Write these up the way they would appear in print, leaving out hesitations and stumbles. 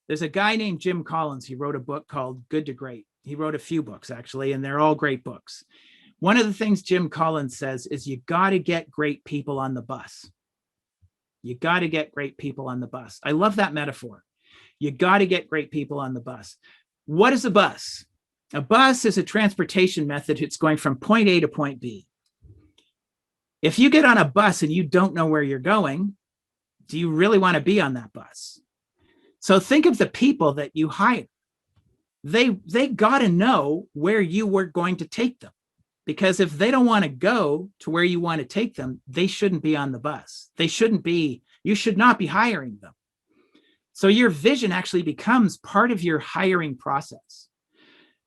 There's a guy named Jim Collins. He wrote a book called Good to Great. He wrote a few books, actually, and they're all great books. One of the things Jim Collins says is you got to get great people on the bus. You got to get great people on the bus. I love that metaphor. You got to get great people on the bus. What is a bus? A bus is a transportation method. It's going from point A to point B. If you get on a bus and you don't know where you're going, do you really want to be on that bus? So think of the people that you hire. They got to know where you were going to take them. Because if they don't want to go to where you want to take them, they shouldn't be on the bus. You should not be hiring them. So your vision actually becomes part of your hiring process.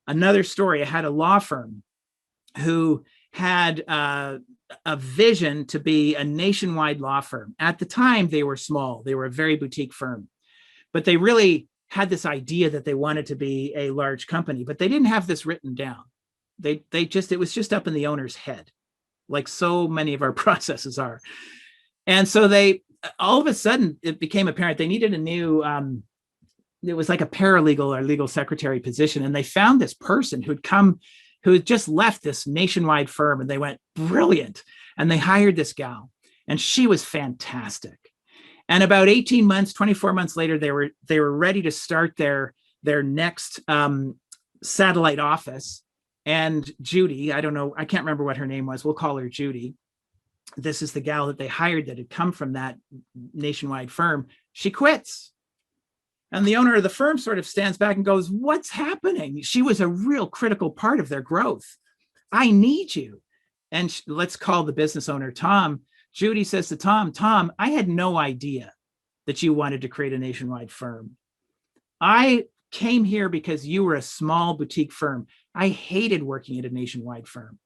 Another story, I had a law firm who had a vision to be a nationwide law firm. At the time, they were small. They were a very boutique firm. But they really had this idea that they wanted to be a large company, but they didn't have this written down. It was just up in the owner's head, like so many of our processes are. And so all of a sudden, it became apparent they needed a new, it was like a paralegal or legal secretary position. And they found this person who had just left this nationwide firm, and they went, brilliant. And they hired this gal, and she was fantastic. And about 18 months, 24 months later, they were ready to start their next satellite office. And Judy, I don't know, I can't remember what her name was. We'll call her Judy. This is the gal that they hired that had come from that nationwide firm. She quits. And the owner of the firm sort of stands back and goes, what's happening? She was a real critical part of their growth. I need you. And let's call the business owner Tom. Judy says to Tom, I had no idea that you wanted to create a nationwide firm. I came here because you were a small boutique firm. I hated working at a nationwide firm.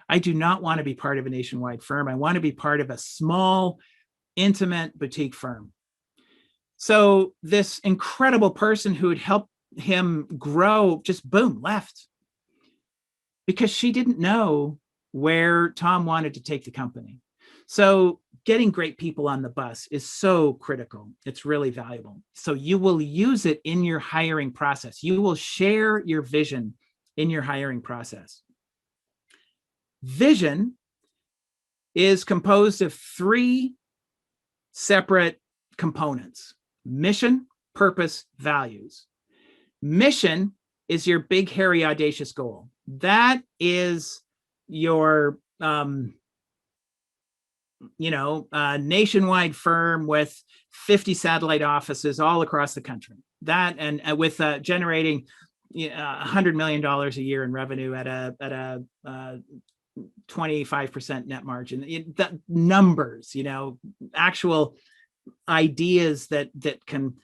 I do not want to be part of a nationwide firm. I want to be part of a small, intimate boutique firm. So this incredible person who had helped him grow just boom, left. Because she didn't know where Tom wanted to take the company. So getting great people on the bus is so critical. It's really valuable. So you will use it in your hiring process. You will share your vision in your hiring process. Vision is composed of 3 separate components: mission, purpose, values. Mission is your big, hairy, audacious goal. That is your nationwide firm with 50 satellite offices all across the country. That and with generating $100 million a year in revenue at a 25% net margin. The numbers, actual ideas that can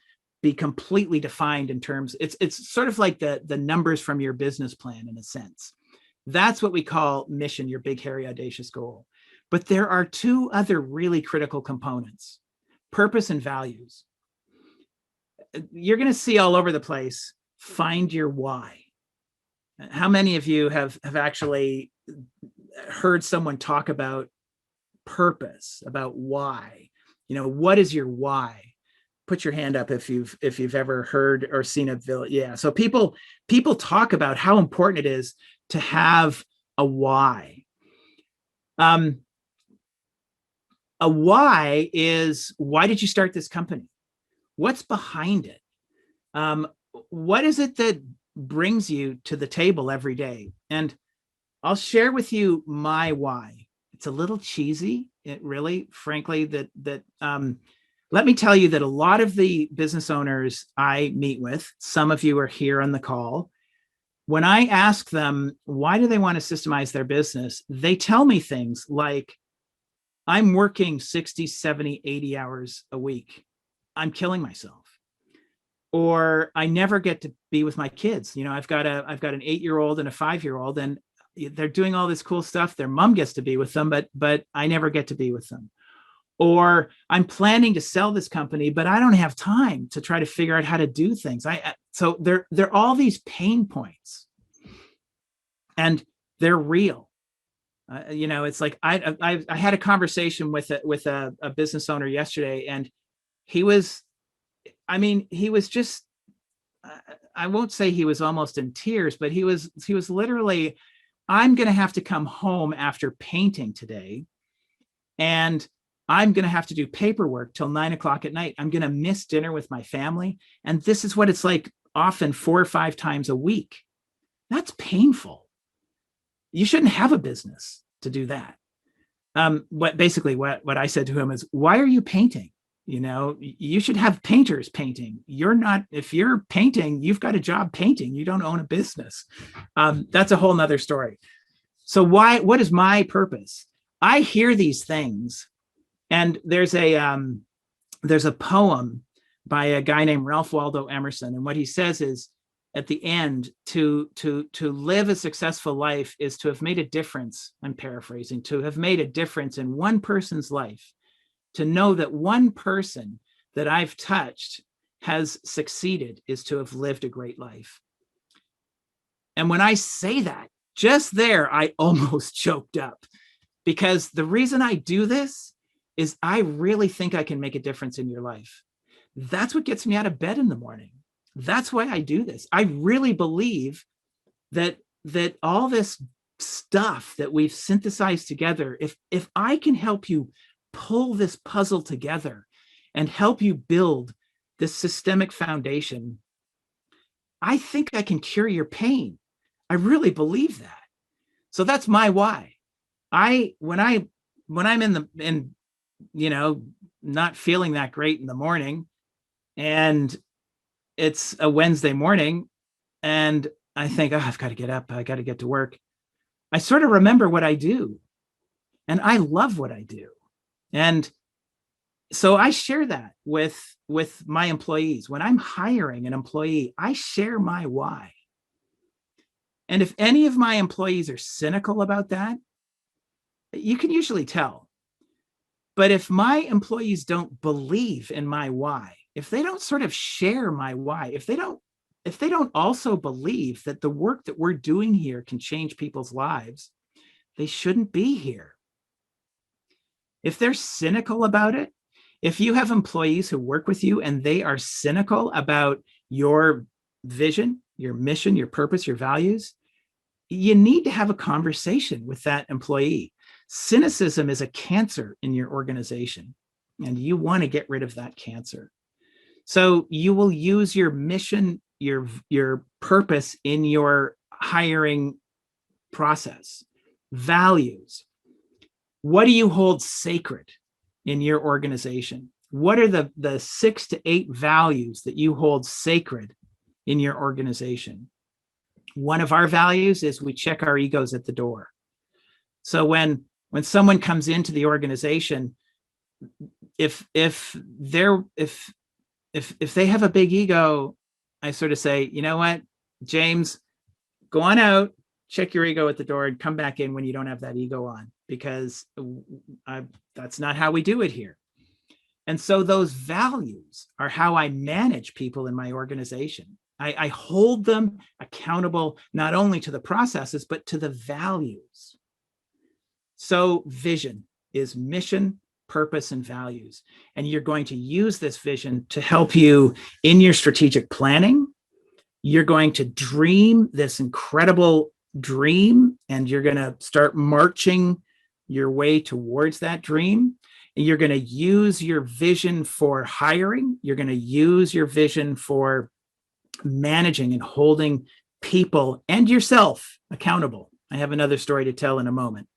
be completely defined in terms. It's sort of like the numbers from your business plan in a sense. That's what we call mission, your big, hairy, audacious goal. But there are 2 other really critical components: purpose and values. You're going to see all over the place, find your why. How many of you have actually heard someone talk about purpose, about why? What is your why? Put your hand up if you've ever heard or seen a village. Yeah. So people talk about how important it is to have a why. A why is, why did you start this company? What's behind it? What is it that brings you to the table every day? And I'll share with you my why. It's a little cheesy. It really, frankly, let me tell you that a lot of the business owners I meet with, some of you are here on the call, when I ask them, why do they want to systemize their business? They tell me things like, I'm working 60, 70, 80 hours a week. I'm killing myself. Or I never get to be with my kids. I've got an 8-year-old and a 5-year-old, and they're doing all this cool stuff. Their mom gets to be with them, but I never get to be with them. Or I'm planning to sell this company, but I don't have time to try to figure out how to do things. So there are all these pain points, and they're real. It's like I had a conversation with a business owner yesterday, and he was just I won't say he was almost in tears, but he was literally, I'm going to have to come home after painting today, and I'm going to have to do paperwork till 9 o'clock at night. I'm going to miss dinner with my family. And this is what it's like often 4 or 5 times a week. That's painful. You shouldn't have a business to do that. What I said to him is, why are you painting? You should have painters painting. If you're painting, you've got a job painting. You don't own a business. That's a whole nother story. So what is my purpose? I hear these things, and there's a poem by a guy named Ralph Waldo Emerson. And what he says is, at the end, to live a successful life is to have made a difference. I'm paraphrasing, to have made a difference in one person's life, to know that one person that I've touched has succeeded is to have lived a great life. And when I say that, just there, I almost choked up, because the reason I do this is I really think I can make a difference in your life. That's what gets me out of bed in the morning. That's why I do this. I really believe that all this stuff that we've synthesized together, if I can help you pull this puzzle together and help you build this systemic foundation, I think I can cure your pain. I really believe that. So that's my why. When I'm not feeling that great in the morning, and it's a Wednesday morning, and I think, I've got to get up, I got to get to work, I sort of remember what I do, and I love what I do. And so I share that with my employees. When I'm hiring an employee, I share my why. And if any of my employees are cynical about that, you can usually tell. But if my employees don't believe in my why, if they don't sort of share my why, if they don't also believe that the work that we're doing here can change people's lives, they shouldn't be here. If they're cynical about it, if you have employees who work with you and they are cynical about your vision, your mission, your purpose, your values, you need to have a conversation with that employee. Cynicism is a cancer in your organization, and you want to get rid of that cancer. So you will use your mission, your purpose in your hiring process. Values. What do you hold sacred in your organization? What are the 6 to 8 values that you hold sacred in your organization? One of our values is we check our egos at the door. So when someone comes into the organization, if they have a big ego, I sort of say, you know what, James, go on out, check your ego at the door, and come back in when you don't have that ego on, because that's not how we do it here. And so those values are how I manage people in my organization. I hold them accountable not only to the processes, but to the values. So vision is mission, purpose, and values. And you're going to use this vision to help you in your strategic planning. You're going to dream this incredible dream, and you're going to start marching your way towards that dream. And you're going to use your vision for hiring. You're going to use your vision for managing and holding people and yourself accountable. I have another story to tell in a moment.